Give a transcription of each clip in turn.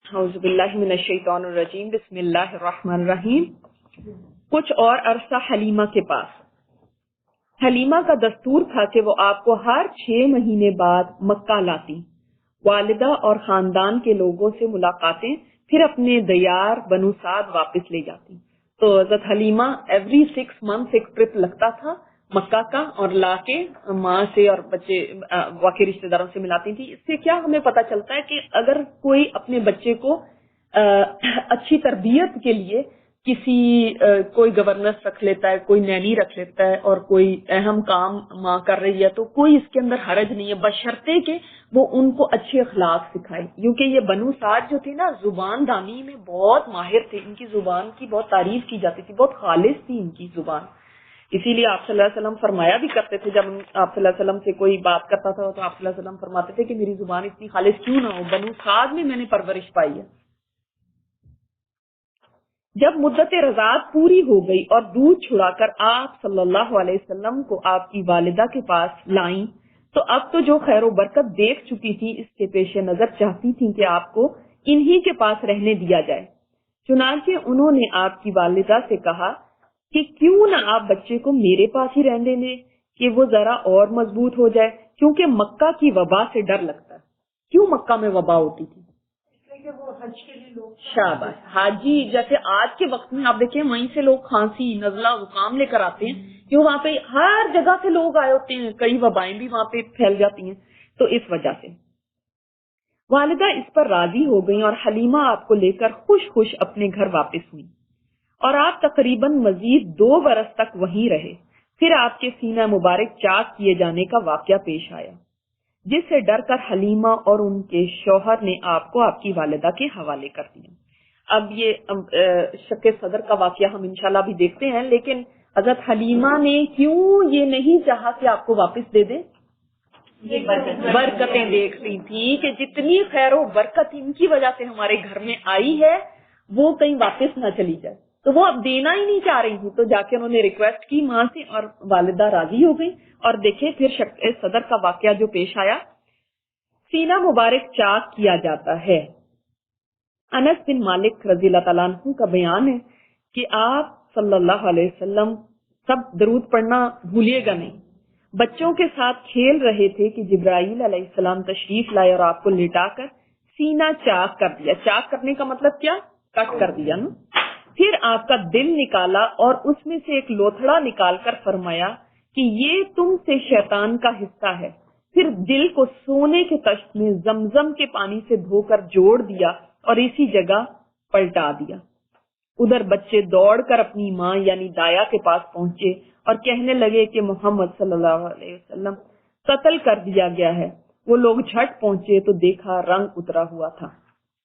اعوذ باللہ من الشیطان الرجیم، بسم اللہ الرحمن الرحیم۔ کچھ اور عرصہ حلیمہ کے پاس۔ حلیمہ کا دستور تھا کہ وہ آپ کو ہر 6 مہینے بعد مکہ لاتی، والدہ اور خاندان کے لوگوں سے ملاقاتیں، پھر اپنے دیار بنو سعد واپس لے جاتی۔ تو حضرت حلیمہ ایوری 6 months ایک ٹرپ لگتا تھا مکہ کا، اور لا کے ماں سے اور بچے واقعی رشتہ داروں سے ملاتی تھی۔ اس سے کیا ہمیں پتہ چلتا ہے کہ اگر کوئی اپنے بچے کو اچھی تربیت کے لیے کوئی گورننس رکھ لیتا ہے، کوئی نینی رکھ لیتا ہے، اور کوئی اہم کام ماں کر رہی ہے، تو کوئی اس کے اندر حرج نہیں ہے، بشرطے کہ وہ ان کو اچھے اخلاق سکھائے۔ کیونکہ یہ بنو سعد جو تھی نا، زبان دانی میں بہت ماہر تھے، ان کی زبان کی بہت تعریف کی جاتی تھی، بہت خالص تھی ان کی زبان۔ اسی لیے آپ صلی اللہ علیہ وسلم فرمایا بھی کرتے تھے، جب آپ صلی اللہ علیہ وسلم سے کوئی بات کرتا تھا تو آپ صلی اللہ علیہ وسلم فرماتے تھے کہ میری زبان اتنی خالص کیوں نہ ہو، بنو سعد میں نے پرورش پائی ہے۔ جب مدت رضاعت پوری ہو گئی اور دودھ چھڑا کر آپ صلی اللہ علیہ وسلم کو آپ کی والدہ کے پاس لائیں، تو اب تو جو خیر و برکت دیکھ چکی تھی، اس کے پیش نظر چاہتی تھی کہ آپ کو انہی کے پاس رہنے دیا جائے۔ چنانچہ انہوں نے آپ کی والدہ سے کہا کہ کیوں نہ آپ بچے کو میرے پاس ہی رہنے دیں کہ وہ ذرا اور مضبوط ہو جائے، کیونکہ مکہ کی وبا سے ڈر لگتا ہے۔ کیوں مکہ میں وبا ہوتی تھی؟ وہ حج کے لیے لوگ شاباش حاجی، جیسے آج کے وقت میں آپ دیکھیں وہیں سے لوگ کھانسی، نزلہ، زکام لے کر آتے ہیں، کیوں وہاں پہ ہر جگہ سے لوگ آئے ہوتے ہیں، کئی وبائیں بھی وہاں پہ پھیل جاتی ہیں، تو اس وجہ سے والدہ اس پر راضی ہو گئی اور حلیمہ آپ کو لے کر خوش خوش اپنے گھر واپس ہوئی، اور آپ تقریباً مزید 2 برس تک وہیں رہے۔ پھر آپ کے سینہ مبارک چاک کیے جانے کا واقعہ پیش آیا، جس سے ڈر کر حلیمہ اور ان کے شوہر نے آپ کو آپ کی والدہ کے حوالے کر دیا۔ اب یہ شق صدر کا واقعہ ہم انشاءاللہ بھی دیکھتے ہیں، لیکن حضرت حلیمہ نے کیوں یہ نہیں چاہا کہ آپ کو واپس دے دیں؟ برکتیں دیکھ لی تھی کہ جتنی خیر و برکت ان کی وجہ سے ہمارے گھر میں آئی ہے، وہ کہیں واپس نہ چلی جائے، تو وہ اب دینا ہی نہیں چاہ رہی تھی۔ تو جا کے انہوں نے ریکویسٹ کی ماں سے، اور والدہ راضی ہو گئی۔ اور دیکھیں پھر شق صدر کا واقعہ جو پیش آیا، سینہ مبارک چاک کیا جاتا ہے۔ انس بن مالک رضی اللہ تعالیٰ عنہ کا بیان ہے کہ آپ صلی اللہ علیہ وسلم سب درود پڑھنا بھولیے گا نہیں، بچوں کے ساتھ کھیل رہے تھے کہ جبرائیل علیہ السلام تشریف لائے اور آپ کو لٹا کر سینہ چاک کر دیا۔ چاک کرنے کا مطلب کیا؟ کٹ کر دیا نا۔ پھر آپ کا دل نکالا اور اس میں سے ایک لوتھڑا نکال کر فرمایا کہ یہ تم سے شیطان کا حصہ ہے۔ پھر دل کو سونے کے تشت میں زمزم کے پانی سے دھو کر جوڑ دیا اور اسی جگہ پلٹا دیا۔ ادھر بچے دوڑ کر اپنی ماں یعنی دایا کے پاس پہنچے اور کہنے لگے کہ محمد صلی اللہ علیہ وسلم قتل کر دیا گیا ہے۔ وہ لوگ جھٹ پہنچے تو دیکھا رنگ اترا ہوا تھا۔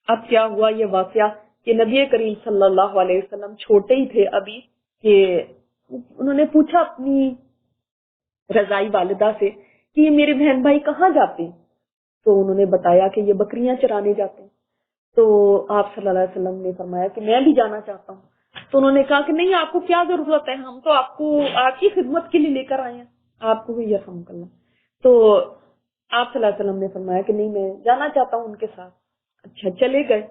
اب کیا ہوا یہ واقعہ کہ نبی کریم صلی اللہ علیہ وسلم چھوٹے ہی تھے ابھی، کہ انہوں نے پوچھا اپنی رضائی والدہ سے کہ یہ میرے بہن بھائی کہاں جاتے ہیں، تو انہوں نے بتایا کہ یہ بکریاں چرانے جاتے ہیں۔ تو آپ صلی اللہ علیہ وسلم نے فرمایا کہ میں بھی جانا چاہتا ہوں۔ تو انہوں نے کہا کہ نہیں، آپ کو کیا ضرورت ہے، ہم تو آپ کو آپ کی خدمت کے لیے لے کر آئے ہیں، آپ کو یرحمک اللہ۔ تو آپ صلی اللہ علیہ وسلم نے فرمایا کہ نہیں، میں جانا چاہتا ہوں ان کے ساتھ۔ اچھا، چلے گئے۔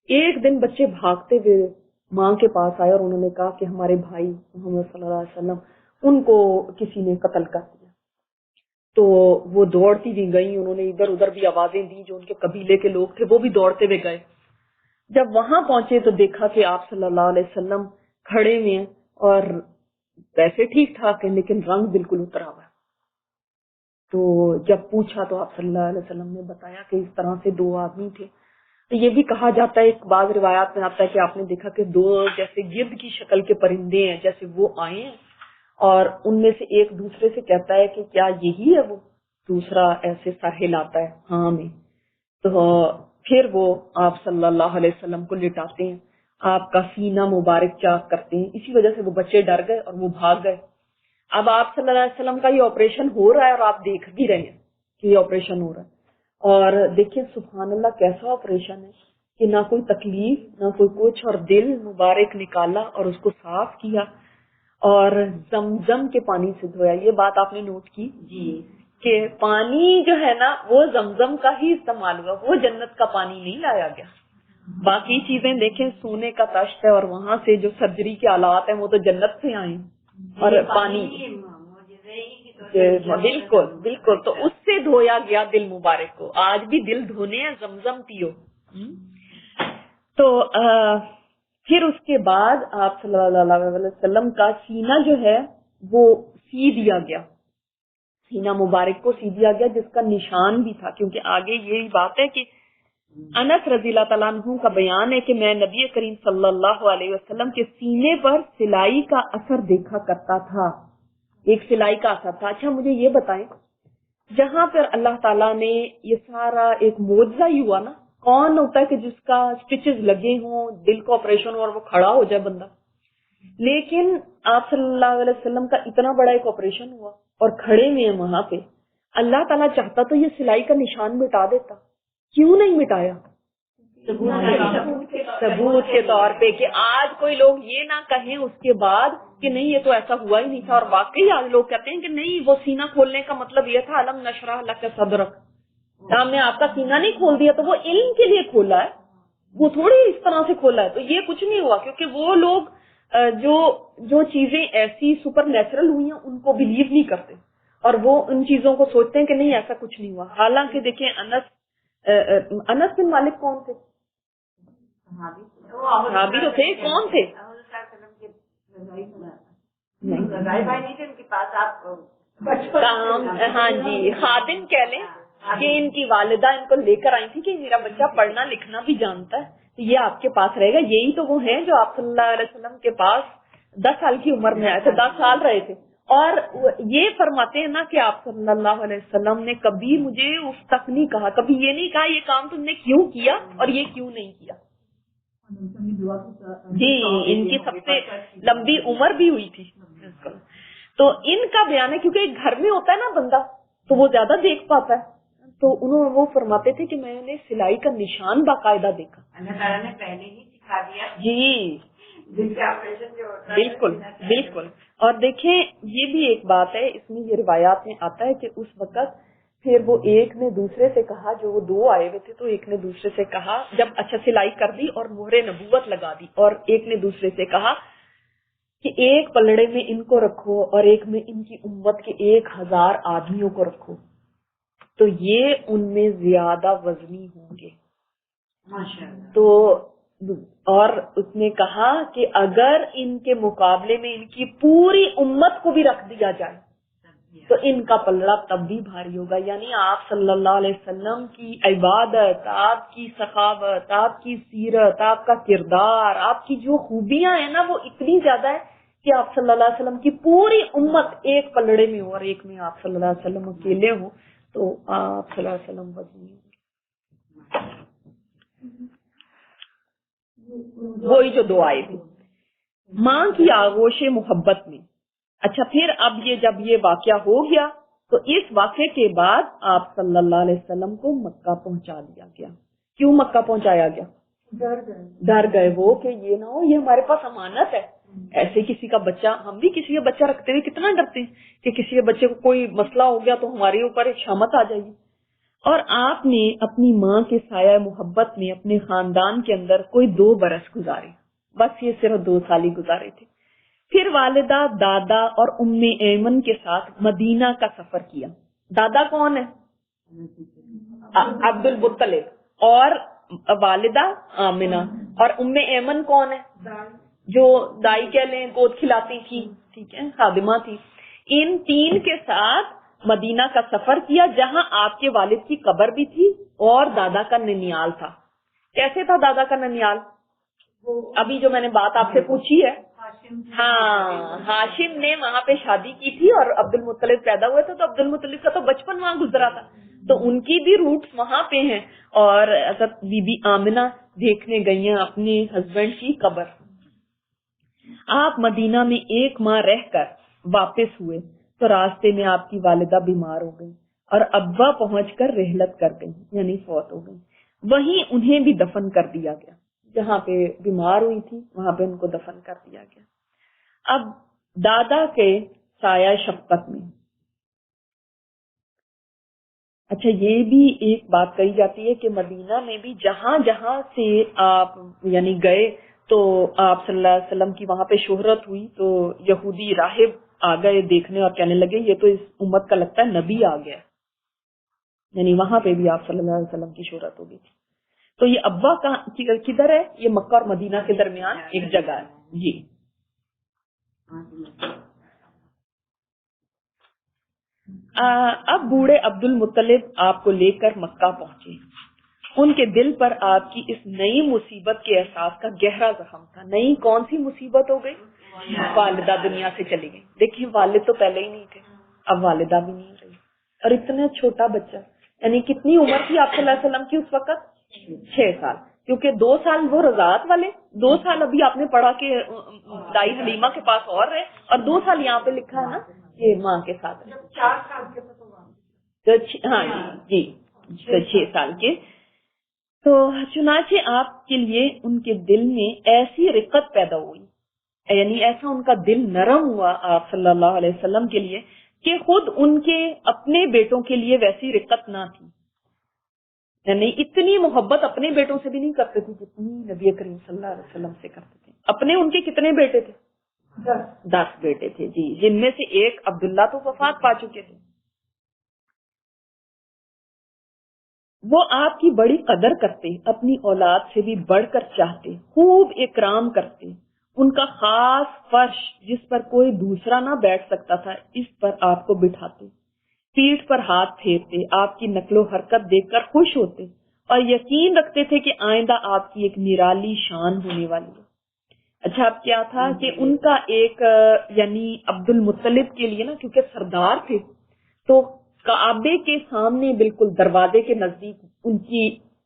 ایک دن بچے بھاگتے ہوئے ماں کے پاس آئے اور انہوں نے کہا کہ ہمارے بھائی محمد صلی اللہ علیہ وسلم ان کو کسی نے قتل کر دیا۔ تو وہ دوڑتی بھی گئی، انہوں نے ادھر ادھر بھی آوازیں دی، جو ان کے قبیلے کے لوگ تھے وہ بھی دوڑتے ہوئے گئے۔ جب وہاں پہنچے تو دیکھا کہ آپ صلی اللہ علیہ وسلم کھڑے ہوئے ہیں، اور ویسے ٹھیک ٹھاک ہے لیکن رنگ بالکل اترا ہوا ہے۔ تو جب پوچھا تو آپ صلی اللہ علیہ وسلم نے بتایا کہ اس طرح سے 2 آدمی تھے۔ تو یہ بھی کہا جاتا ہے، ایک بعض روایات میں آتا ہے کہ آپ نے دیکھا کہ 2 جیسے گدھ کی شکل کے پرندے ہیں، جیسے وہ آئے ہیں، اور ان میں سے ایک دوسرے سے کہتا ہے کہ کیا یہی ہے وہ؟ دوسرا ایسے سر ہلاتا ہے ہاں میں۔ تو پھر وہ آپ صلی اللہ علیہ وسلم کو لٹاتے ہیں، آپ کا سینہ مبارک چاک کرتے ہیں۔ اسی وجہ سے وہ بچے ڈر گئے اور وہ بھاگ گئے۔ اب آپ صلی اللہ علیہ وسلم کا یہ آپریشن ہو رہا ہے اور آپ دیکھ بھی رہے ہیں کہ یہ آپریشن ہو رہا ہے، اور دیکھیں سبحان اللہ کیسا آپریشن ہے کہ نہ کوئی تکلیف نہ کوئی کچھ، اور دل مبارک نکالا اور اس کو صاف کیا اور زمزم کے پانی سے دھویا۔ یہ بات آپ نے نوٹ کی جی کہ پانی جو ہے نا وہ زمزم کا ہی استعمال ہوا، وہ جنت کا پانی نہیں لایا گیا، باقی چیزیں دیکھیں سونے کا تشت ہے اور وہاں سے جو سرجری کے آلات ہیں وہ تو جنت سے آئے اور پانی، بالکل بالکل، تو اس سے دھویا گیا دل مبارک کو. آج بھی دل دھونے ہیں، زمزم پیو. تو پھر اس کے بعد آپ صلی اللہ علیہ وسلم کا سینہ جو ہے وہ سی دیا گیا، سینہ مبارک کو سی دیا گیا، جس کا نشان بھی تھا. کیونکہ آگے یہی بات ہے کہ انس رضی اللہ تعالیٰ عنہ کا بیان ہے کہ میں نبی کریم صلی اللہ علیہ وسلم کے سینے پر سلائی کا اثر دیکھا کرتا تھا، ایک سلائی کا اثر تھا. اچھا مجھے یہ بتائیں، جہاں پر اللہ تعالیٰ نے یہ سارا ایک معجزہ ہی ہوا نا، کون ہوتا ہے کہ جس کا سٹچز لگے ہوں، دل کو آپریشن ہو اور وہ کھڑا ہو جائے بندہ؟ لیکن آپ صلی اللہ علیہ وسلم کا اتنا بڑا ایک آپریشن ہوا اور کھڑے ہوئے ہیں وہاں پہ. اللہ تعالیٰ چاہتا تو یہ سلائی کا نشان مٹا دیتا، کیوں نہیں مٹایا؟ ثبوت کے طور پہ کہ آج کوئی لوگ یہ نہ کہیں اس کے بعد کہ نہیں یہ تو ایسا ہوا ہی نہیں تھا. اور واقعی آج لوگ کہتے ہیں کہ نہیں، وہ سینہ کھولنے کا مطلب یہ تھا علم نشرح لک صدرک، ہم نے آپ کا سینہ نہیں کھول دیا، تو وہ علم کے لیے کھولا ہے، وہ تھوڑی اس طرح سے کھولا ہے. تو یہ کچھ نہیں ہوا، کیونکہ وہ لوگ جو چیزیں ایسی سپر نیچرل ہوئی ہیں ان کو بلیو نہیں کرتے، اور وہ ان چیزوں کو سوچتے ہیں کہ نہیں ایسا کچھ نہیں ہوا. حالانکہ دیکھیں انس بن مالک کون تھے؟ صحابی تو تھے. کون تھے؟ ہاں جی، خادم کہہ لیں کہ ان کی والدہ ان کو لے کر آئی تھی کہ میرا بچہ پڑھنا لکھنا بھی جانتا ہے، تو یہ آپ کے پاس رہے گا. یہی تو وہ ہیں جو آپ صلی اللہ علیہ وسلم کے پاس 10 سال کی عمر میں آئے تھے، 10 سال رہے تھے. اور یہ فرماتے ہیں نا کہ آپ صلی اللہ علیہ وسلم نے کبھی مجھے اف تک نہیں کہا، کبھی یہ نہیں کہا یہ کام تم نے کیوں کیا اور یہ کیوں نہیں کیا. جی، ان کی سب سے لمبی عمر بھی ہوئی تھی. تو ان کا بیان ہے، کیونکہ ایک گھر میں ہوتا ہے نا بندہ تو وہ زیادہ دیکھ پاتا ہے. تو وہ فرماتے تھے کہ میں نے سلائی کا نشان باقاعدہ دیکھا. اللہ تعالیٰ نے پہلے ہی سکھا دیا. جی بالکل بالکل. اور دیکھیں یہ بھی ایک بات ہے، اس میں یہ روایات میں آتا ہے کہ اس وقت پھر وہ ایک نے دوسرے سے کہا، جو وہ دو آئے ہوئے تھے تو ایک نے دوسرے سے کہا، جب اچھا سلائی کر دی اور مہر نبوت لگا دی، اور ایک نے دوسرے سے کہا کہ ایک پلڑے میں ان کو رکھو اور ایک میں ان کی امت کے 1000 آدمیوں کو رکھو، تو یہ ان میں زیادہ وزنی ہوں گے. تو اور اس نے کہا کہ اگر ان کے مقابلے میں ان کی پوری امت کو بھی رکھ دیا جائے تو ان کا پلڑا تب بھی بھاری ہوگا. یعنی آپ صلی اللہ علیہ وسلم کی عبادت، آپ کی سخاوت، آپ کی سیرت، آپ کا کردار، آپ کی جو خوبیاں ہیں نا وہ اتنی زیادہ ہے کہ آپ صلی اللہ علیہ وسلم کی پوری امت ایک پلڑے میں ہو اور ایک میں آپ صلی اللہ علیہ وسلم اکیلے ہوں تو آپ صلی اللہ علیہ وسلم وزنی ہوں. وہی جو دو آئے تھے ماں کی آغوش محبت میں. اچھا پھر اب جب یہ واقعہ ہو گیا تو اس واقعے کے بعد آپ صلی اللہ علیہ وسلم کو مکہ پہنچا دیا گیا. کیوں مکہ پہنچایا گیا؟ ڈر گئے وہ کہ یہ نہ ہو یہ ہمارے پاس امانت ہے. ایسے کسی کا بچہ، ہم بھی کسی کا بچہ رکھتے ہوئے کتنا ڈرتے ہیں کہ کسی کے بچے کو کوئی مسئلہ ہو گیا تو ہمارے اوپر ایک شامت آ جائے گی. اور آپ نے اپنی ماں کے سایہ محبت میں اپنے خاندان کے اندر کوئی 2 برس گزارے، بس یہ صرف 2 سال ہی گزارے تھے. پھر والدہ، دادا اور ام ایمن کے ساتھ مدینہ کا سفر کیا. دادا کون ہے؟ عبد المطلب. اور والدہ آمنہ. اور ام ایمن کون ہے؟ جو دائی کہہ لیں گود کھلاتی تھی، ٹھیک ہے، خادمہ تھی. ان 3 کے ساتھ مدینہ کا سفر کیا، جہاں آپ کے والد کی قبر بھی تھی اور دادا کا ننیال تھا. کیسے تھا دادا کا ننیال؟ ابھی جو میں نے بات آپ سے پوچھی ہے، ہاں، ہاشم نے وہاں پہ شادی کی تھی اور عبد المطلب پیدا ہوئے تھے، تو عبد المطلب کا تو بچپن وہاں گزرا تھا، تو ان کی بھی روٹس وہاں پہ ہیں. اور حضرت بی بی آمنہ دیکھنے گئی ہیں اپنے ہسبینڈ کی قبر. آپ مدینہ میں 1 ماہ رہ کر واپس ہوئے تو راستے میں آپ کی والدہ بیمار ہو گئی اور ابا پہنچ کر رحلت کر گئی، یعنی فوت ہو گئی. وہیں انہیں بھی دفن کر دیا گیا، جہاں پہ بیمار ہوئی تھی وہاں پہ ان کو دفن کر دیا گیا. اب دادا کے سایہ شفقت میں اچھا یہ بھی ایک بات کہی جاتی ہے کہ مدینہ میں بھی جہاں جہاں سے آپ یعنی گئے تو آپ صلی اللہ علیہ وسلم کی وہاں پہ شہرت ہوئی تو یہودی راہب آ گئے دیکھنے اور کہنے لگے یہ تو اس امت کا لگتا ہے نبی آ گیا، یعنی وہاں پہ بھی آپ صلی اللہ علیہ وسلم کی شہرت ہو گئی تھی. تو یہ ابا کدھر ہے؟ یہ مکہ اور مدینہ کے درمیان ایک جگہ ہے. جی اب بوڑھے عبد المطلب آپ کو لے کر مکہ پہنچے. ان کے دل پر آپ کی اس نئی مصیبت کے احساس کا گہرا زخم تھا. نئی کون سی مصیبت ہو گئی؟ والدہ دنیا سے چلی گئی. دیکھیے والد تو پہلے ہی نہیں تھے، اب والدہ بھی نہیں رہی، اور اتنا چھوٹا بچہ. یعنی کتنی عمر تھی آپ صلی اللہ علیہ وسلم کی اس وقت؟ 6 سال. کیونکہ 2 سال وہ رضاعت والے، 2 سال ابھی آپ نے پڑھا کہ دائی حلیمہ کے پاس اور رہے، اور 2 سال یہاں پہ لکھا ہے نا کہ ماں کے ساتھ رہے. 4 سال کے ہاں جی 6 سال کے. تو چنانچہ آپ کے لیے ان کے دل میں ایسی رقت پیدا ہوئی، یعنی ایسا ان کا دل نرم ہوا آپ صلی اللہ علیہ وسلم کے لیے کہ خود ان کے اپنے بیٹوں کے لیے ویسی رقت نہ تھی. یعنی اتنی محبت اپنے بیٹوں سے بھی نہیں کرتے تھے جتنی نبی کریم صلی اللہ علیہ وسلم سے کرتے تھے. اپنے ان کے کتنے بیٹے تھے؟ 10 بیٹے تھے جی، جن میں سے ایک عبداللہ تو وفات پا چکے تھے. وہ آپ کی بڑی قدر کرتے، اپنی اولاد سے بھی بڑھ کر چاہتے، خوب اکرام کرتے. ان کا خاص فرش جس پر کوئی دوسرا نہ بیٹھ سکتا تھا اس پر آپ کو بٹھاتے، پیٹھ پر ہاتھ پھیرتے، آپ کی نقل و حرکت دیکھ کر خوش ہوتے اور یقین رکھتے تھے کہ آئندہ آپ کی ایک نرالی شان ہونے والی ہے. اچھا اب کیا تھا کہ ان کا ایک یعنی عبد المطلب کے لیے نا، کیونکہ سردار تھے تو کعبے کے سامنے بالکل دروازے کے نزدیک ان کی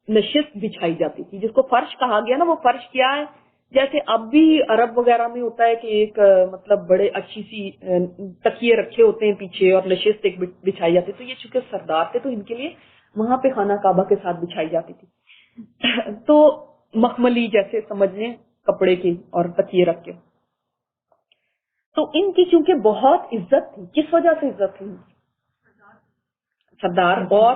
نشست بچھائی جاتی تھی، جس کو فرش کہا گیا نا. وہ فرش کیا ہے؟ جیسے اب بھی عرب وغیرہ میں ہوتا ہے کہ ایک مطلب بڑے اچھی سی تکیے رکھے ہوتے ہیں پیچھے اور نشست ایک بچھائی جاتی. تو یہ چونکہ سردار تھے تو ان کے لیے وہاں پہ خانہ کعبہ کے ساتھ بچھائی جاتی تھی. تو مخملی جیسے سمجھ لیں کپڑے کی اور تکیے رکھ کے. تو ان کی چونکہ بہت عزت تھی. کس وجہ سے عزت تھی؟ سردار اور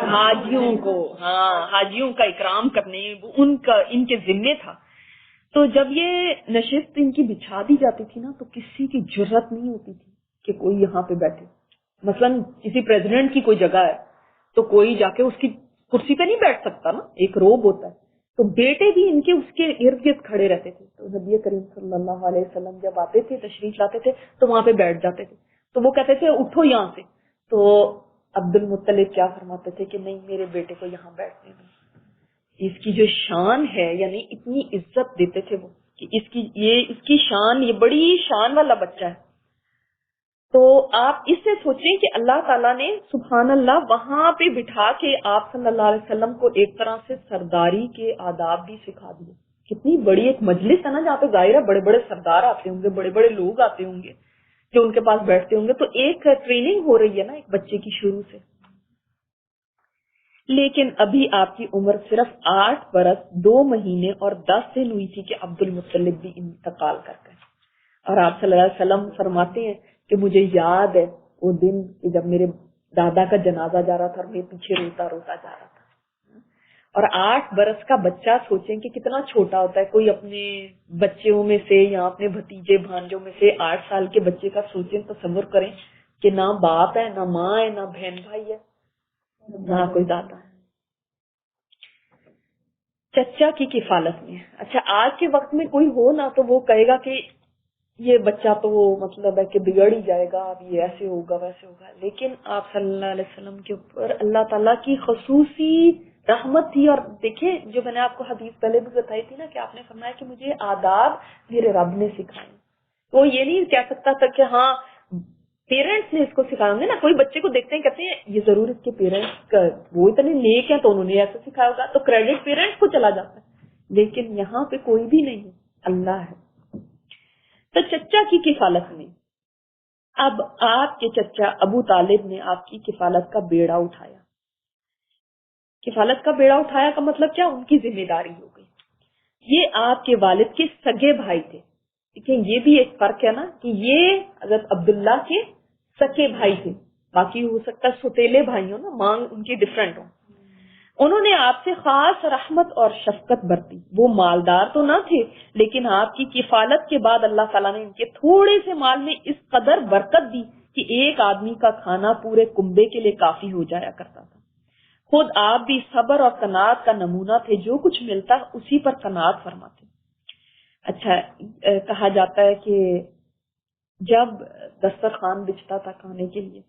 حاجیوں کو، ہاں حاجیوں کا اکرام کرنے ان کا ان کے ذمے تھا. تو جب یہ نشست ان کی بچھا دی جاتی تھی نا تو کسی کی جرت نہیں ہوتی تھی کہ کوئی یہاں پہ بیٹھے. مثلا کسی پریزیڈنٹ کی کوئی جگہ ہے تو کوئی جا کے اس کی کرسی پہ نہیں بیٹھ سکتا نا، ایک روب ہوتا ہے. تو بیٹے بھی ان کے اس کے ارد گرد کھڑے رہتے تھے. تو نبی کریم صلی اللہ علیہ وسلم جب آتے تھے تشریف لاتے تھے تو وہاں پہ بیٹھ جاتے تھے. تو وہ کہتے تھے اٹھو یہاں سے. تو عبد المطلب کیا فرماتے تھے کہ نہیں میرے بیٹے کو یہاں بیٹھنے دیں. اس کی جو شان ہے یعنی اتنی عزت دیتے تھے وہ کہ اس کی شان، یہ بڑی شان والا بچہ ہے. تو آپ اس سے سوچیں کہ اللہ تعالیٰ نے سبحان اللہ وہاں پہ بٹھا کے آپ صلی اللہ علیہ وسلم کو ایک طرح سے سرداری کے آداب بھی سکھا دیے. کتنی بڑی ایک مجلس ہے نا جہاں پہ ظاہر ہے بڑے بڑے سردار آتے ہوں گے، بڑے بڑے لوگ آتے ہوں گے جو ان کے پاس بیٹھتے ہوں گے. تو ایک ٹریننگ ہو رہی ہے نا ایک بچے کی شروع سے. لیکن ابھی آپ کی عمر صرف 8 برس 2 مہینے اور 10 دن ہوئی تھی کہ عبد المطلب بھی انتقال کر گئے. اور آپ صلی اللہ علیہ وسلم فرماتے ہیں کہ مجھے یاد ہے وہ دن کہ جب میرے دادا کا جنازہ جا رہا تھا اور میں پیچھے روتا روتا جا رہا تھا. اور 8 برس کا بچہ سوچیں کہ کتنا چھوٹا ہوتا ہے. کوئی اپنے بچوں میں سے یا اپنے بھتیجے بھانجوں میں سے 8 سال کے بچے کا سوچیں، تصور کریں کہ نہ باپ ہے، نہ ماں ہے، نہ بہن بھائی ہے، نہ کوئی دادا ہے. چچا کی کفالت میں. اچھا آج کے وقت میں کوئی ہو نا تو وہ کہے گا کہ یہ بچہ تو مطلب ہے کہ بگڑ ہی جائے گا، اب یہ ایسے ہوگا ویسے ہوگا. لیکن آپ صلی اللہ علیہ وسلم کے اوپر اللہ تعالیٰ کی خصوصی رحمت تھی. اور دیکھیں جو میں نے آپ کو حدیث پہلے بھی بتائی تھی نا کہ آپ نے فرمایا کہ مجھے آداب میرے رب نے سکھائے. وہ یہ نہیں کہہ سکتا تھا کہ ہاں پیرنٹس نے اس کو سکھایا ہوں گے نا. کوئی بچے کو دیکھتے ہیں کہتے ہیں یہ ضرور اس کے پیرنٹس کا وہ اتنے نیک ہیں تو انہوں نے ایسا سکھایا ہوگا، تو کریڈٹ پیرنٹس کو چلا جاتا ہے. لیکن یہاں پہ کوئی بھی نہیں، اللہ ہے. تو چچا کی کفالت میں اب آپ کے چچا ابو طالب نے آپ کی کفالت کا بیڑا اٹھایا. کفالت کا بیڑا اٹھایا کا مطلب کیا؟ ان کی ذمہ داری ہو گئی. یہ آپ کے والد کے سگے بھائی تھے. لیکن یہ بھی ایک فرق ہے نا کہ یہ حضرت عبداللہ کے سکے بھائی تھے. باقی ہو سکتا ہے سوتیلے بھائی ہوں نا، مانگ ان کی ڈفرینٹ ہو. انہوں نے آپ سے خاص رحمت اور شفقت برتی. وہ مالدار تو نہ تھے لیکن آپ کی کفالت کے بعد اللہ تعالیٰ نے ان کے تھوڑے سے مال میں اس قدر برکت دی کہ ایک آدمی کا کھانا پورے کنبے کے لیے کافی ہو جایا کرتا تھا. خود آپ بھی صبر اور قناعت کا نمونہ تھے، جو کچھ ملتا اسی پر قناعت فرماتے. اچھا، کہا جاتا ہے کہ جب دسترخوان بچھتا تھا کھانے کے لیے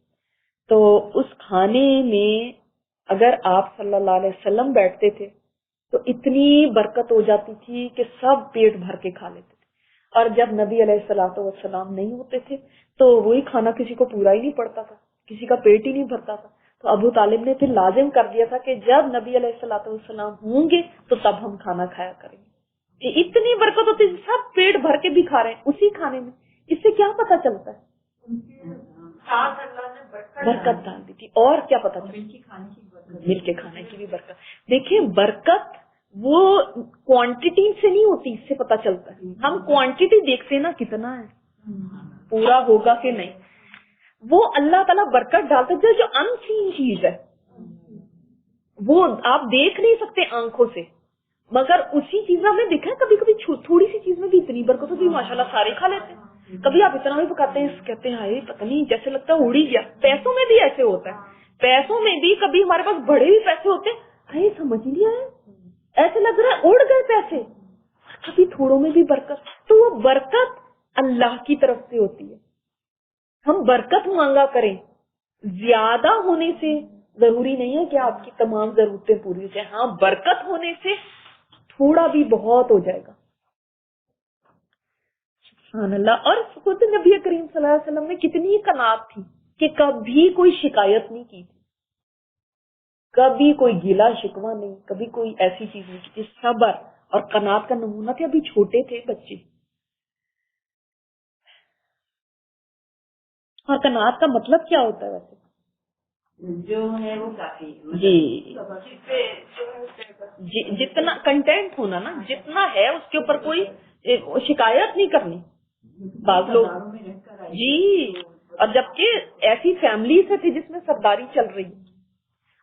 تو اس کھانے میں اگر آپ صلی اللہ علیہ وسلم بیٹھتے تھے تو اتنی برکت ہو جاتی تھی کہ سب پیٹ بھر کے کھا لیتے تھے. اور جب نبی علیہ الصلوۃ والسلام نہیں ہوتے تھے تو وہی کھانا کسی کو پورا ہی نہیں پڑتا تھا، کسی کا پیٹ ہی نہیں بھرتا تھا. تو ابو طالب نے پھر لازم کر دیا تھا کہ جب نبی علیہ الصلوۃ والسلام ہوں گے تو تب ہم کھانا کھایا کریں گے. اتنی برکت ہوتی ہے، سب پیٹ بھر کے بھی کھا رہے ہیں اسی کھانے میں. اس سے کیا پتا چلتا ہے؟ برکت ڈال دی تھی. اور کیا پتا چلتا؟ مل کے کھانے کی بھی برکت. دیکھیں، برکت وہ کوانٹٹی سے نہیں ہوتی، اس سے پتا چلتا ہے. ہم کوانٹٹی دیکھتے ہیں نا کتنا ہے، پورا ہوگا کہ نہیں. وہ اللہ تعالیٰ برکت ڈالتا ہے جو ان سین چیز ہے، وہ آپ دیکھ نہیں سکتے آنکھوں سے، مگر اسی چیز میں ہمیں دیکھا کبھی کبھی تھوڑی سی چیز میں بھی اتنی برکت ہوتی ہے، ماشاءاللہ سارے کھا لیتے ہیں. کبھی آپ اتنا بھی پکاتے ہیں، کہتے ہیں پتہ نہیں جیسے لگتا ہے اڑ ہی گیا. پیسوں میں بھی ایسے ہوتا ہے، پیسوں میں بھی کبھی ہمارے پاس بڑے بھی پیسے ہوتے ہیں، سمجھ نہیں آئے، ایسے لگ رہا ہے اڑ گئے پیسے. کبھی تھوڑوں میں بھی برکت، تو وہ برکت اللہ کی طرف سے ہوتی ہے. ہم برکت مانگا کریں. زیادہ ہونے سے ضروری نہیں ہے کہ آپ کی تمام ضرورتیں پوری ہو جائیں. ہاں، برکت ہونے سے تھوڑا بھی بہت ہو جائے گا. سبحان اللہ. اور خود نبی کریم صلی اللہ علیہ وسلم نے کتنی قناعت تھی کہ کبھی کوئی شکایت نہیں کی تھی، کبھی کوئی گیلا شکوہ نہیں، کبھی کوئی ایسی چیز نہیں کی تھی. صبر اور قناعت کا نمونہ تھے. ابھی چھوٹے تھے بچے. اور قناعت کا مطلب کیا ہوتا ہے ویسے؟ جو ہے وہ کافی، جی جتنا کنٹینٹ ہونا نا، جتنا ہے اس کے اوپر کوئی شکایت نہیں کرنی. بعض لوگ جی، اور جبکہ ایسی فیملی سے تھی جس میں سرداری چل رہی ہے.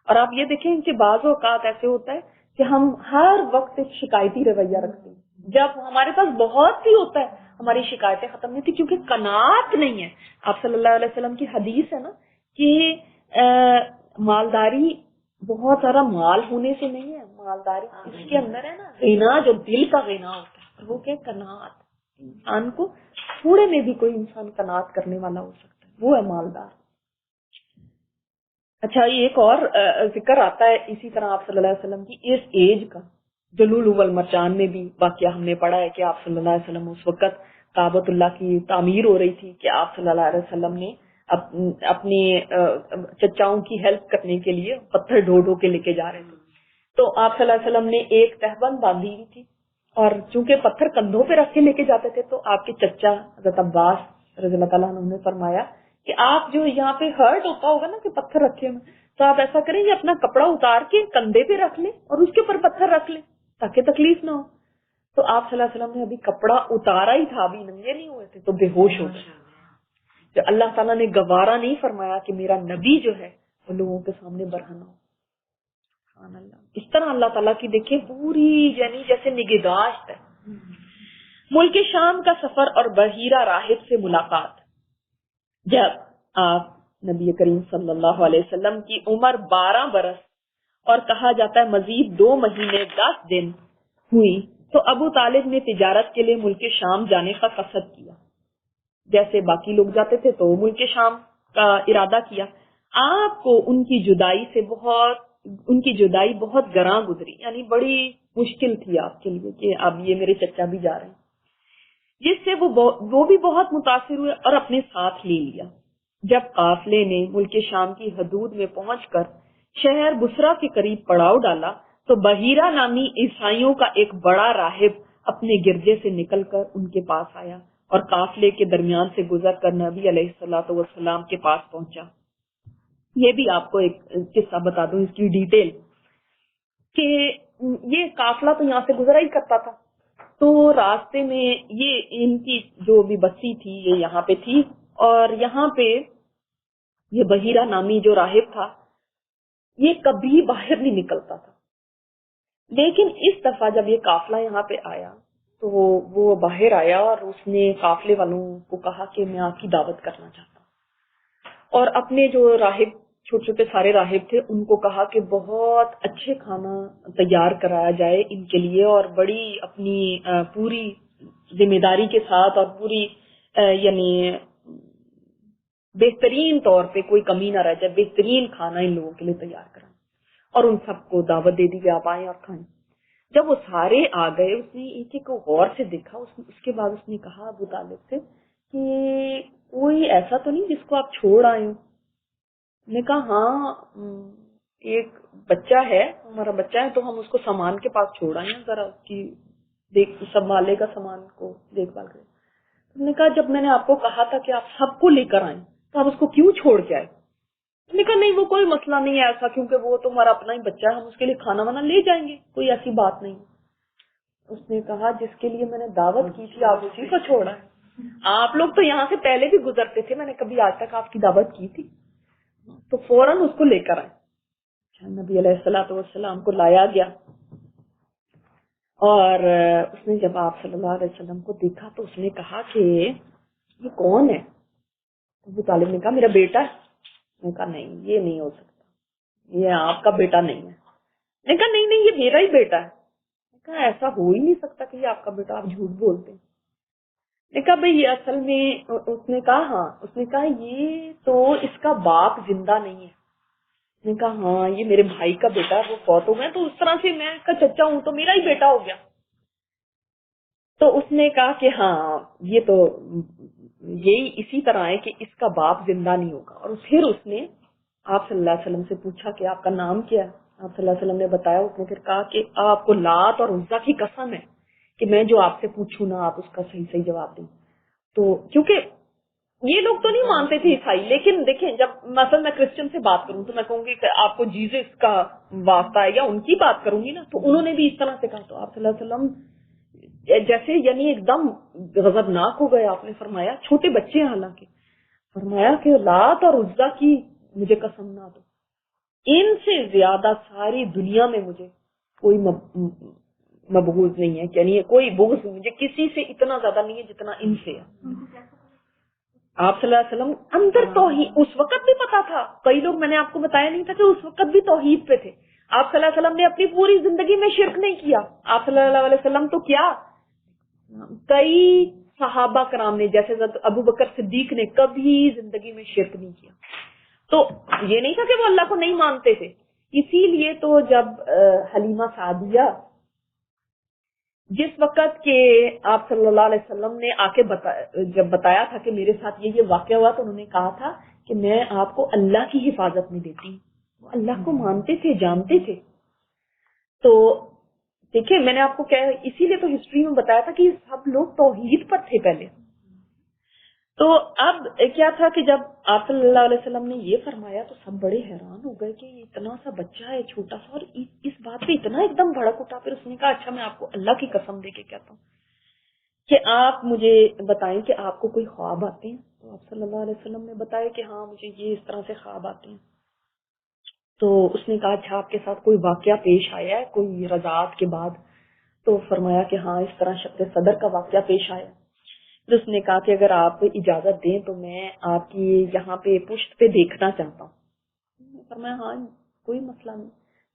اور آپ یہ دیکھیں کہ بعض اوقات ایسے ہوتا ہے کہ ہم ہر وقت ایک شکایتی رویہ رکھتے ہیں. جب ہمارے پاس بہت سی ہوتا ہے ہماری شکایتیں ختم نہیں تھی، کیونکہ قناعت نہیں ہے. آپ صلی اللہ علیہ وسلم کی حدیث ہے نا کہ مالداری بہت سارا مال ہونے سے نہیں ہے، مالداری اس کے اندر ہے نا غنا، جو دل کا غنا ہوتا ہے، وہ کہ قناعت. انسان کو تھوڑے میں بھی کوئی انسان قناعت کرنے والا ہو سکتا ہے، وہ ہے مالدار. اچھا، ایک اور ذکر آتا ہے اسی طرح آپ صلی اللہ علیہ وسلم کی اس ایج کا. جلول المرجان میں بھی واقعہ ہم نے پڑھا ہے کہ آپ صلی اللہ علیہ وسلم اس وقت کعبۃ اللہ کی تعمیر ہو رہی تھی کہ آپ صلی اللہ علیہ وسلم نے اپنے چچاؤں کی ہیلپ کرنے کے لیے پتھر ڈھو ڈھو کے لے کے جا رہے تھے. تو آپ صلی اللہ علیہ وسلم نے ایک تہبند باندھی ہوئی تھی، اور چونکہ پتھر کندھوں پہ رکھ کے لے کے جاتے تھے تو آپ کے چچا حضرت عباس رضی اللہ تعالیٰ عنہ نے فرمایا کہ آپ جو یہاں پہ ہرٹ ہوتا ہوگا نا کہ پتھر رکھے ہوئے، تو آپ ایسا کریں کہ اپنا کپڑا اتار کے کندھے پہ رکھ لیں اور اس کے اوپر پتھر رکھ لیں تاکہ تکلیف نہ ہو. تو آپ صلی اللہ علیہ وسلم نے ابھی کپڑا اتارا ہی تھا، ابھی ننگے نہیں ہوئے تھے، تو بے ہوش ہو گئے. تو اللہ تعالیٰ نے گوارا نہیں فرمایا کہ میرا نبی جو ہے وہ لوگوں کے سامنے برہنہ ہو. سبحان اللہ. اس طرح اللہ تعالیٰ کی دیکھیں پوری یعنی جیسے نگہداشت ہے. ملک شام کا سفر اور بحیرہ راہب سے ملاقات. جب آپ نبی کریم صلی اللہ علیہ وسلم کی عمر 12 برس اور کہا جاتا ہے مزید 2 مہینے 10 دن ہوئی تو ابو طالب نے تجارت کے لیے ملک شام جانے کا قصد کیا. جیسے باقی لوگ جاتے تھے تو ملک شام کا ارادہ کیا. آپ کو ان کی جدائی بہت گراں گزری، یعنی بڑی مشکل تھی آپ کے لیے کہ اب یہ میرے چچا بھی جا رہے ہیں، جس سے وہ بھی بہت متاثر ہوئے اور اپنے ساتھ لے لیا. جب قافلے نے ملک شام کی حدود میں پہنچ کر شہر بصرہ کے قریب پڑاؤ ڈالا تو بحیرہ نامی عیسائیوں کا ایک بڑا راہب اپنے گرجے سے نکل کر ان کے پاس آیا اور قافلے کے درمیان سے گزر کر نبی علیہ الصلوۃ والسلام کے پاس پہنچا. یہ بھی آپ کو ایک قصہ بتا دوں اس کی ڈیٹیل کہ یہ قافلہ تو یہاں سے گزرا ہی کرتا تھا، تو راستے میں یہ ان کی جو بھی بستی تھی یہ یہاں پہ تھی، اور یہاں پہ یہ بحیرہ نامی جو راہب تھا یہ کبھی باہر نہیں نکلتا تھا، لیکن اس دفعہ جب یہ قافلہ یہاں پہ آیا تو وہ باہر آیا اور اس نے قافلے والوں کو کہا کہ میں آپ کی دعوت کرنا چاہتا ہوں، اور اپنے جو راہب چھوٹے چھوٹے سارے راہب تھے ان کو کہا کہ بہت اچھے کھانا تیار کرایا جائے ان کے لیے، اور بڑی اپنی پوری ذمہ داری کے ساتھ اور پوری یعنی بہترین طور پہ کوئی کمی نہ رہ جائے، بہترین کھانا ان لوگوں کے لیے تیار کرائیں، اور ان سب کو دعوت دے دی کہ آپ آئیں اور کھائیں۔ جب وہ سارے آ گئے اس نے ایک ایک کو غور سے دیکھا، اس کے بعد اس نے کہا ابو طالب سے کہ کوئی ایسا تو نہیں جس کو آپ چھوڑ آئے ہو؟ نے کہا ہاں ایک بچہ ہے، ہمارا بچہ ہے، تو ہم اس کو سامان کے پاس چھوڑ آئے ہیں، ذرا اس کی سنبھالے گا، سامان کو دیکھ بھال کرے۔ ہم نے کہا جب میں نے آپ کو کہا تھا کہ آپ سب کو لے کر آئیں تو آپ اس کو کیوں چھوڑ کے آئے؟ نے کہا نہیں وہ کوئی مسئلہ نہیں ہے ایسا، کیونکہ وہ تو ہمارا اپنا ہی بچہ ہے، ہم اس کے لیے کھانا وانا لے جائیں گے، کوئی ایسی بات نہیں۔ اس نے کہا جس کے لیے میں نے دعوت کی تھی آپ اسی کو چھوڑا ہے، آپ لوگ تو یہاں سے پہلے بھی گزرتے تھے، میں نے کبھی آج تک آپ کی دعوت کی تھی؟ تو فوراً اس کو لے کر آئے۔ نبی علیہ الصلوۃ والسلام کو لایا گیا، اور اس نے جب آپ صلی اللہ علیہ وسلم کو دیکھا تو اس نے کہا کہ یہ کون ہے؟ ابو طالب نے کہا میرا بیٹا ہے۔ نے کہا نہیں یہ نہیں ہو سکتا، یہ آپ کا بیٹا نہیں ہے۔ نے کہا نہیں نہیں یہ میرا ہی بیٹا ہے۔ نے کہا ایسا ہو ہی نہیں سکتا کہ یہ آپ کا بیٹا، آپ جھوٹ بولتے ہیں۔ نے کہا بھئی یہ اصل میں، اس نے کہا ہاں، اس نے کہا یہ تو اس کا باپ زندہ نہیں ہے۔ نے کہا ہاں یہ میرے بھائی کا بیٹا ہے، وہ فوت ہو گئے، تو اس طرح سے میں اس کا چچا ہوں تو میرا ہی بیٹا ہو گیا۔ تو اس نے کہا کہ ہاں یہ تو یہی اسی طرح ہے کہ اس کا باپ زندہ نہیں ہوگا۔ اور پھر اس نے آپ صلی اللہ علیہ وسلم سے پوچھا کہ آپ کا نام کیا ہے؟ آپ صلی اللہ علیہ وسلم نے بتایا۔ اس نے پھر کہا کہ آپ کو لات اور عزا کی قسم ہے کہ میں جو آپ سے پوچھوں نا آپ اس کا صحیح صحیح جواب دیں۔ تو کیونکہ یہ لوگ تو نہیں مانتے تھے عیسائی، لیکن دیکھیں جب مثلا میں کرسچن سے بات کروں تو میں کہوں گی کہ آپ کو جیزس کا واسطہ ہے، یا ان کی بات کروں گی نا تو انہوں نے بھی اس طرح سے کہا۔ تو آپ صلی اللہ علیہ وسلم جیسے یعنی ایک دم غضبناک ہو گئے۔ آپ نے فرمایا چھوٹے بچے ہیں حالانکہ، فرمایا کہ لات اور عزا کی مجھے قسم نہ دو، ان سے زیادہ ساری دنیا میں مجھے کوئی مبغوض نہیں ہے، یعنی کوئی بغض مجھے کسی سے اتنا زیادہ نہیں ہے جتنا ان سے ہے۔ آپ صلی اللہ علیہ وسلم اندر توحید اس وقت بھی پتا تھا، کئی لوگ میں نے آپ کو بتایا نہیں تھا کہ اس وقت بھی توحید پہ تھے۔ آپ صلی اللہ علیہ وسلم نے اپنی پوری زندگی میں شرک نہیں کیا۔ آپ صلی اللہ علیہ وسلم تو کیا کئی صحابہ کرام نے جیسے ابو بکر صدیق نے کبھی زندگی میں شرک نہیں کیا۔ تو یہ نہیں تھا کہ وہ اللہ کو نہیں مانتے تھے۔ اسی لیے تو جب حلیمہ سعدیہ جس وقت کہ آپ صلی اللہ علیہ وسلم نے آ کے جب بتایا تھا کہ میرے ساتھ یہ واقعہ ہوا، تو انہوں نے کہا تھا کہ میں آپ کو اللہ کی حفاظت میں دیتی ہوں۔ وہ اللہ کو مانتے تھے، جانتے تھے۔ تو دیکھیں میں نے آپ کو اسی لیے تو ہسٹری میں بتایا تھا کہ یہ سب لوگ توحید پر تھے پہلے۔ تو اب کیا تھا کہ جب آپ صلی اللہ علیہ وسلم نے یہ فرمایا تو سب بڑے حیران ہو گئے کہ اتنا سا بچہ ہے چھوٹا سا، اور اس بات پہ اتنا ایک دم بھڑک اٹھا۔ پھر اس نے کہا اچھا میں آپ کو اللہ کی قسم دے کے کہتا ہوں کہ آپ مجھے بتائیں کہ آپ کو کوئی خواب آتے ہیں؟ تو آپ صلی اللہ علیہ وسلم نے بتایا کہ ہاں مجھے یہ اس طرح سے خواب آتے ہیں۔ تو اس نے کہا اچھا آپ کے ساتھ کوئی واقعہ پیش آیا ہے کوئی رضاعت کے بعد؟ تو فرمایا کہ ہاں اس طرح شق صدر کا واقعہ پیش آیا۔ پھر اس نے کہا کہ اگر آپ اجازت دیں تو میں آپ کی یہاں پہ پشت پہ دیکھنا چاہتا ہوں۔ فرمایا ہاں کوئی مسئلہ نہیں۔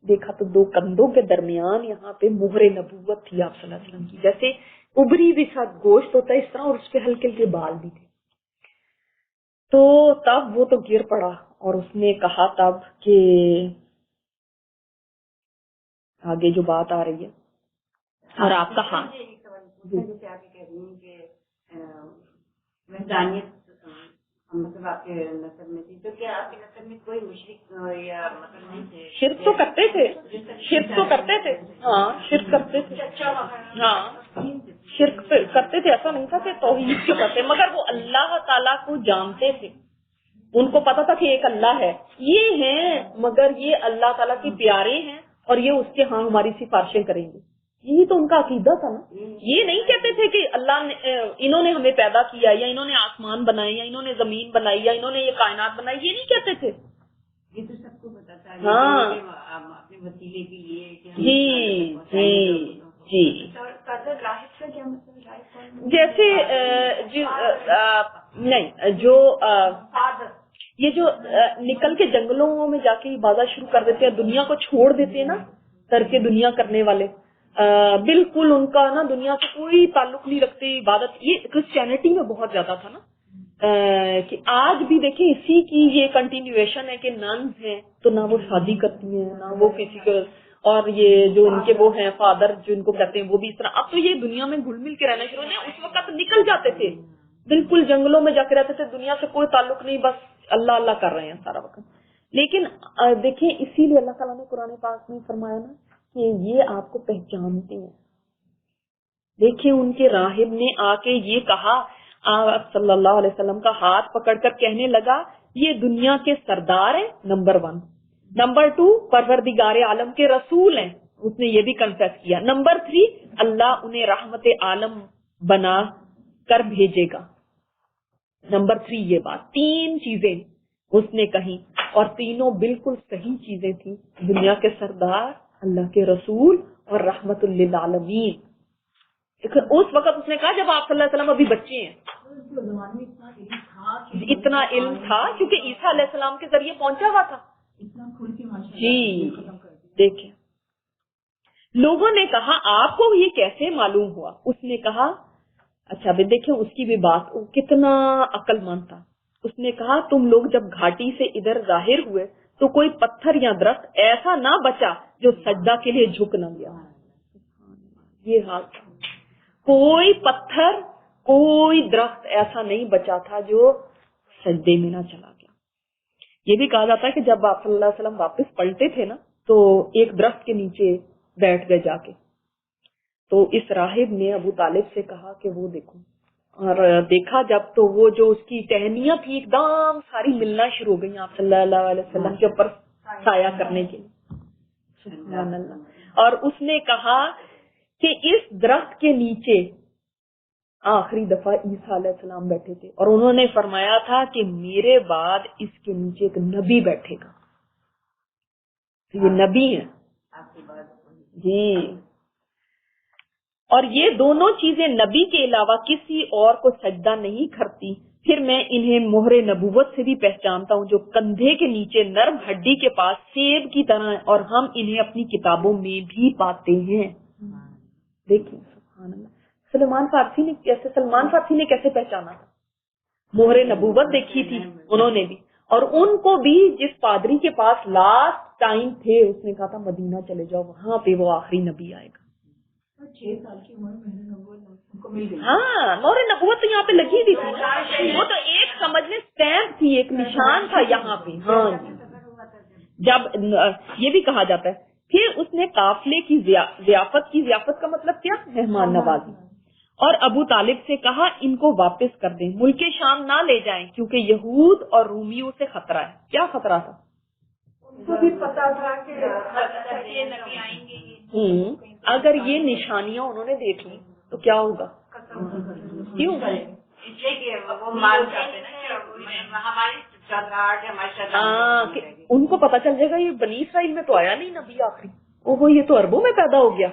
دیکھا تو دو کندھوں کے درمیان یہاں پہ مہر نبوت تھی آپ صلی اللہ علیہ وسلم کی، جیسے ابری بھی سا گوشت ہوتا ہے اس طرح، اور اس پہ ہلکے ہلکے بال بھی تھے۔ تو تب وہ تو گر پڑا اور اس نے کہا تب کہ آگے جو بات آ رہی ہے اور آپ کا ہاں مطلب آپ کے نسل میں تھی، تو کیا آپ کے نسل میں کوئی مشرک یا مطلب نہیں تھے؟ شرک تو کرتے تھے، شرک تو کرتے تھے، ہاں شرک کرتے تھے، ہاں شرک کرتے تھے، ایسا نہیں تھا کہ توحید کیوں کرتے، مگر وہ اللہ تعالیٰ کو جانتے تھے، ان کو پتا تھا کہ ایک اللہ ہے، یہ ہیں مگر یہ اللہ تعالیٰ کے پیارے ہیں اور یہ اس کے ہاں ہماری سفارشیں کریں گے، یہی تو ان کا عقیدہ تھا نا. یہ نہیں کہتے تھے کہ اللہ نے انہوں نے ہمیں پیدا کیا یا انہوں نے آسمان بنائے یا انہوں نے زمین بنائی یا انہوں نے یہ کائنات بنائی, یہ نہیں کہتے تھے. یہ تو سب کو پتا تھا. ہاں اپنے وسیلے کے لیے. جی جی جی. راہب کا کیا مطلب؟ جیسے نہیں جو یہ جو نکل کے جنگلوں میں جا کے عبادت شروع کر دیتے ہیں, دنیا کو چھوڑ دیتے ہیں نا, ترک دنیا کرنے والے, بالکل ان کا نا دنیا سے کوئی تعلق نہیں رکھتے عبادت. یہ کرسچینٹی میں بہت زیادہ تھا نا, کہ آج بھی دیکھیں اسی کی یہ کنٹینیویشن ہے کہ ننز ہیں تو نہ وہ شادی کرتی ہیں نہ وہ کسی کو, اور یہ جو ان کے وہ ہیں فادر جو ان کو کہتے ہیں وہ بھی اس طرح. اب تو یہ دنیا میں گھل مل کے رہنا شروع ہوئے. اس وقت نکل جاتے تھے, بالکل جنگلوں میں جا کے رہتے تھے, دنیا سے کوئی تعلق نہیں, بس اللہ اللہ کر رہے ہیں سارا وقت. لیکن دیکھیں اسی لیے اللہ تعالیٰ نے قرآن پاک میں فرمایا نا کہ یہ آپ کو پہچانتے ہیں. دیکھیں ان کے راہب نے آ کے یہ کہا, آپ صلی اللہ علیہ وسلم کا ہاتھ پکڑ کر کہنے لگا یہ دنیا کے سردار ہیں, نمبر 1. نمبر 2 پروردگار عالم کے رسول ہیں, اس نے یہ بھی کنفیس کیا. نمبر 3 اللہ انہیں رحمت عالم بنا کر بھیجے گا. نمبر 3 یہ بات, 3 چیزیں اس نے کہی اور تینوں بالکل صحیح چیزیں تھیں. دنیا کے سردار, اللہ کے رسول اور رحمت للعالمین. اس وقت اس نے کہا جب آپ صلی اللہ علیہ وسلم ابھی بچے ہیں. اتنا علم تھا کیونکہ عیسیٰ علیہ السلام کے ذریعے پہنچا ہوا تھا. جی دیکھیں لوگوں نے کہا آپ کو یہ کیسے معلوم ہوا؟ اس نے کہا اچھا بھی دیکھیں اس کی بھی بات, کتنا عقل مند تھا. اس نے کہا تم لوگ جب گھاٹی سے ادھر ظاہر ہوئے تو کوئی پتھر یا درخت ایسا نہ بچا جو سجدہ کے لیے جھک نہ گیا. یہ حال تھا, کوئی پتھر کوئی درخت ایسا نہیں بچا تھا جو سجدے میں نہ چلا گیا. یہ بھی کہا جاتا ہے کہ جب آپ صلی اللہ علیہ وسلم واپس پلٹے تھے نا تو ایک درخت کے نیچے بیٹھ گئے جا کے. تو اس راہب نے ابو طالب سے کہا کہ وہ دیکھو, اور دیکھا جب تو وہ جو اس کی ٹہنیاں تھی ایک دم ساری ملنا شروع ہو گئی آپ صلی اللہ علیہ وسلم کے اوپر سایہ کرنے کے لیے. سبحان اللہ. اور اس نے کہا کہ اس درخت کے نیچے آخری دفعہ عیسیٰ علیہ السلام بیٹھے تھے اور انہوں نے فرمایا تھا کہ میرے بعد اس کے نیچے ایک نبی بیٹھے گا. یہ نبی ہیں جی. اور یہ دونوں چیزیں نبی کے علاوہ کسی اور کو سجدہ نہیں کرتی. پھر میں انہیں مہر نبوت سے بھی پہچانتا ہوں جو کندھے کے نیچے نرم ہڈی کے پاس سیب کی طرح ہے, اور ہم انہیں اپنی کتابوں میں بھی پاتے ہیں. دیکھیں سبحان اللہ. سلمان فارسی نے کیسے پہچانا تھا؟ مہر نبوت دیکھی تھی انہوں نے بھی, اور ان کو بھی جس پادری کے پاس لاسٹ ٹائم تھے اس نے کہا تھا مدینہ چلے جاؤ, وہاں پہ وہ آخری نبی آئے گا. 6 سال کی عمر میں مل گئی. ہاں مہر نبوت تو یہاں پہ لگی ہوئی تھی, وہ تو ایک سمجھ لیں اسٹیمپ تھی, ایک نشان تھا یہاں پہ. ہاں جب یہ بھی کہا جاتا ہے پھر اس نے قافلے کی ضیافت کا مطلب کیا؟ مہمان نوازی. اور ابو طالب سے کہا ان کو واپس کر دیں, ملک شام نہ لے جائیں کیونکہ یہود اور رومیوں سے خطرہ ہے. کیا خطرہ تھا؟ ان کو بھی پتا تھا کہ نبی آئیں گے. اگر یہ نشانیاں انہوں نے دیکھ لی تو کیا ہوگا؟ کیوں؟ ان کو پتا چل جائے گا یہ بنی اسرائیل میں تو آیا نہیں نبی آخری, اوہ یہ تو عربوں میں پیدا ہو گیا.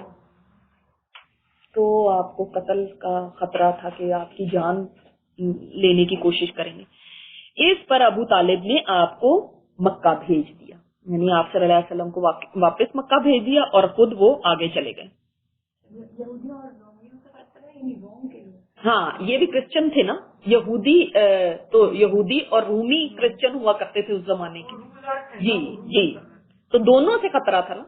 تو آپ کو قتل کا خطرہ تھا کہ آپ کی جان لینے کی کوشش کریں گے. اس پر ابو طالب نے آپ کو مکہ بھیج دیا, یعنی آپ صلی اللہ علیہ وسلم کو واپس مکہ بھیج دیا اور خود وہ آگے چلے گئے. ہاں یہ بھی کرسچن تھے نا, یہودی اور رومی کرسچن ہوا کرتے تھے اس زمانے کے. جی جی, تو دونوں سے خطرہ تھا نا.